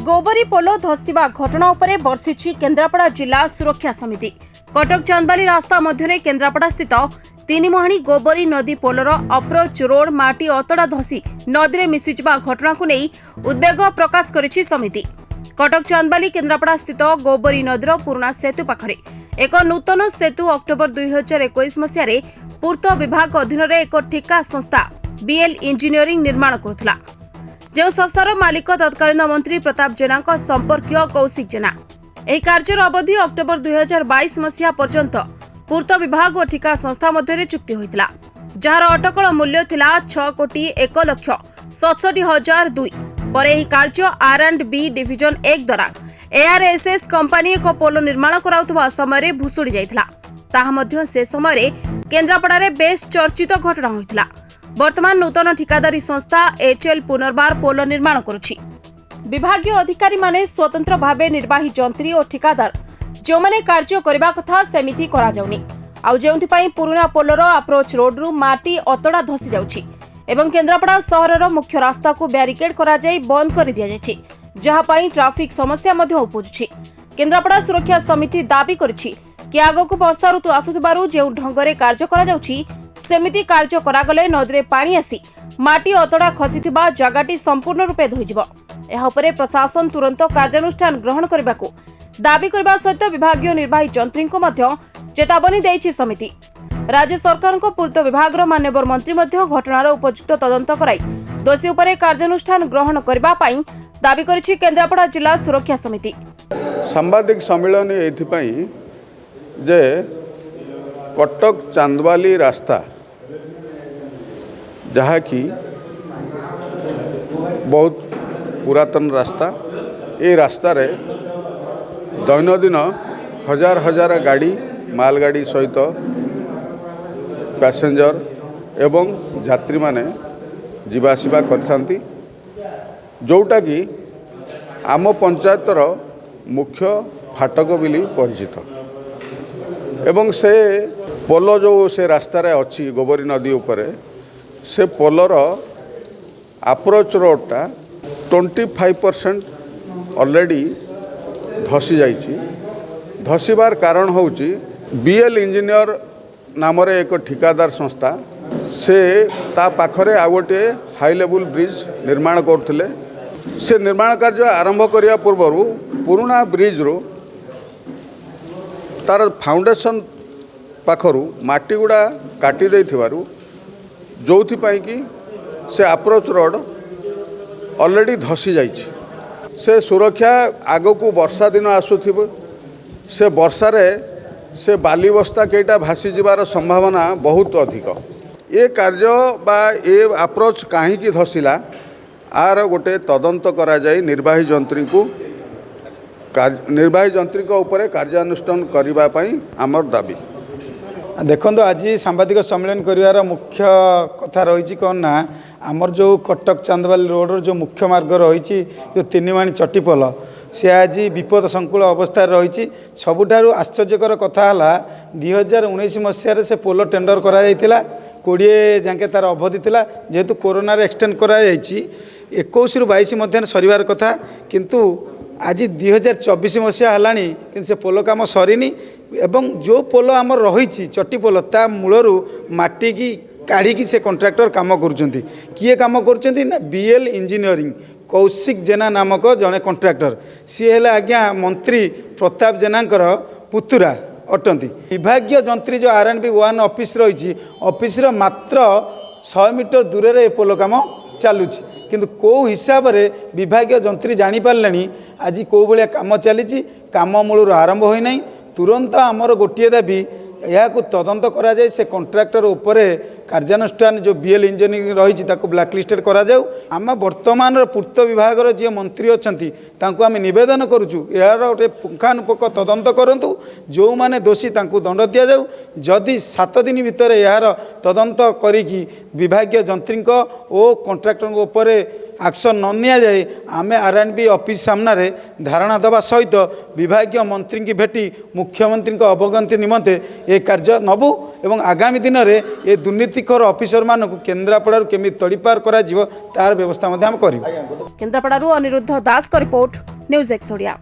गोबरी पोलो धसिबा घटना उपरे बर्षिछि केन्द्रापड़ा जिला सुरक्षा समिति। कटक चांदबाली रास्ता मध्य केन्द्रापड़ा स्थित तीनिमहाणी गोबरी नदी पोलर अप्रोच रोड माटी अतड़ा धसी नदी में मिशिजिबा घटना को नहीं उद्वेग प्रकाश करिछि समिति। कटक चांदबाली केन्द्रापड़ा स्थित गोबरी नदीर पुराना सेतु पाखरे एक नूतन सेतु अक्टोबर 2021 मसीह पूर्त विभाग अधीन एक ठेका संस्था बीएल इंजीनियरिंग निर्माण करुला, जो संस्थार मालिक तत्कालीन मंत्री प्रताप जेना संपर्कीय कौशिक जेना। यह कार्यर अवधि अक्टोबर 2022 मसीहा पर्यंत पूर्त विभाग और ठिका संस्था मध्य चुक्ति होता, जार अटकल मूल्य थिला 6,61,67,002 पर यह कार्य R&B डिविजन 1 द्वारा ARSS कंपनी एक पोलो निर्माण कराउथबा समय भुसुड़ी जाइथिला। ताहा मध्य से समय केन्द्रापड़ा बेस चर्चित घटना होइथिला। वर्तमान नूतन ठिकादारी संस्था HL पुनर्बार पोलो निर्माण करुछि। विभागीय अधिकारी माने स्वतंत्र भावे निर्वाही जंत्री और ठिकादार जो माने कार्य करबा कथा सेमिति करा जाउनी, आउ जेउथि पई पुराना पोलोर अप्रोच रोड रु माटी अतड़ा धसी जाउछि एवं केन्द्रापड़ा शहरर मुख्य रास्ता को बैरिकेड करा जाई बंद कर दिया जायछि, जहा पई ट्रैफिक समस्या मध्ये उपुजुछि। केन्द्रापड़ा सुरक्षा समिति दाबी करिछि कि आगको वर्षा ऋतु आसुथिबारु जेउ ढंगरे कार्य करा जाउछि सेमिति कार्य करागले नदीरे पानी आसी माटी अतड़ा खसिथिबा जगाटी संपूर्ण रूपे धोइजिबो। एहा उपरे प्रशासन तुरंत कार्यानुष्ठान ग्रहण करबाकू दाबी करबा सहित विभागीय निर्वाही जंत्री को मध्य चेतावनी दैछि समिति। राज्य सरकार को पूर्त विभाग मान्यवर मंत्री मध्य घटनार उपयुक्त तदंत कराई दोषी उपरे कार्यानुष्ठान ग्रहण करबा पई दाबी करिछि केन्द्रापड़ा जिला सुरक्षा समिति। सांबादिक सम्मेलन एथिपई जे कटक चांदबाली रास्ता जहा कि बहुत पुरातन रास्ता, ये रास्ता रे दैनंदिन हजार हजार गाड़ी मालगाड़ी सहित पैसेंजर एवं यात्री माने जीवासीबा करथांती, जोटा कि आम पंचायतर मुख्य फाटक बिली परिचित एवं से पोलो जो से रास्ता रे अच्छी गोबरी नदी उपरे से पोलर अप्रोच रोडटा 25% ऑलरेडी धसी जाइछि। धसीबार कारण होउछि बीएल इंजीनियर नाम रे एक ठिकादार संस्था से ता पाखरे आ गोटे हाई लेवल ब्रिज निर्माण करथिले। से निर्माण कार्य आरंभ करिया पूर्वरु पुराना ब्रिज रो तार फाउंडेशन पाखरु माटी गुड़ा काटी देथिबारु जोथि पाई कि से अप्रोच रोड ऑलरेडी धसी जाइछि। से सुरक्षा आगो को वर्षा दिन आसुथिबो, से वर्षा रे से बाली बस्ता केटा भासी जिबार संभावना बहुत अधिक। ये कार्य बा ये अप्रोच काहे कि धसिला आर गोटे तदंत करा जाय निर्वाही जंत्री को ऊपर कार्यानुष्ठान करबा पई हमर दाबी। देखो आज सांबादिक सम्मेलन कर मुख्य कथा रही कौन ना आमर जो कटक चांदबाली रोड जो मुख्य मार्ग रही जो तीनिमाणी चटीपोल से आज विपद संकुल अवस्था रही। सबुठारु आश्चर्यकर कथा है 2019 मसीह से पोल टेंडर करा 20 जाके तार अवधि थिला, जेहेतु कोरोना एक्सटेंड करा 21 रु 22 मध्य सरिवार कथा, किंतु आज 2024 मसीहा है कि से पोल काम सरीनी एवं जो पोल आम रही चटीपोल ता मूलरू माटी की काढ़ी से कॉन्ट्रैक्टर काम करुँच। किए काम करुँच ना बीएल इंजीनियरिंग कौशिक जेना नामक जड़े कॉन्ट्रैक्टर, सी है आज्ञा मंत्री प्रताप जेनांकर पुतुरा अटंती। विभागीय जंत्री जो R&B 1 ऑफिस रही ऑफिस मात्र 100 मीटर दूर रे पोल काम चलुची, किंतु कौ हिसाब रे विभागीय जंत्री जानी पारले आज कौ भाया काम चली काम मूलर आरंभ होना। तुरंत आमर गोटे दाबी यह तदंत करा जाए, से कॉन्ट्रैक्टर उपरे कार्यानुष्ठान जो बीएल इंजीनियरिंग रही ब्लैकलिस्टेड करा जाऊ। आम वर्तमान पूर्त विभाग जी मंत्री अच्छा आम नवेदन करुचु यार गोटे पुंखानुपुख तदंत करूँ, जो मैंने दोषी दंड दि जाऊ। जदि 7 दिन भितर यार तदंत करी विभागीय जंत्री और कॉन्ट्रैक्टर उपरे एक्शन न नि जाए आम R&B ऑफिस सामने धारणा दवा सहित विभागीय मंत्री की भेटी मुख्यमंत्री अवगति निमंते ये कार्य नबू एवं आगामी दिन में ये दुर्नीतिखोर ऑफिसर मान केन्द्रापड़ा केमी तड़ीपार करा तार व्यवस्था करूँ। केन्द्रापड़ा अनिरुद्ध दास का रिपोर्ट। News x Odia.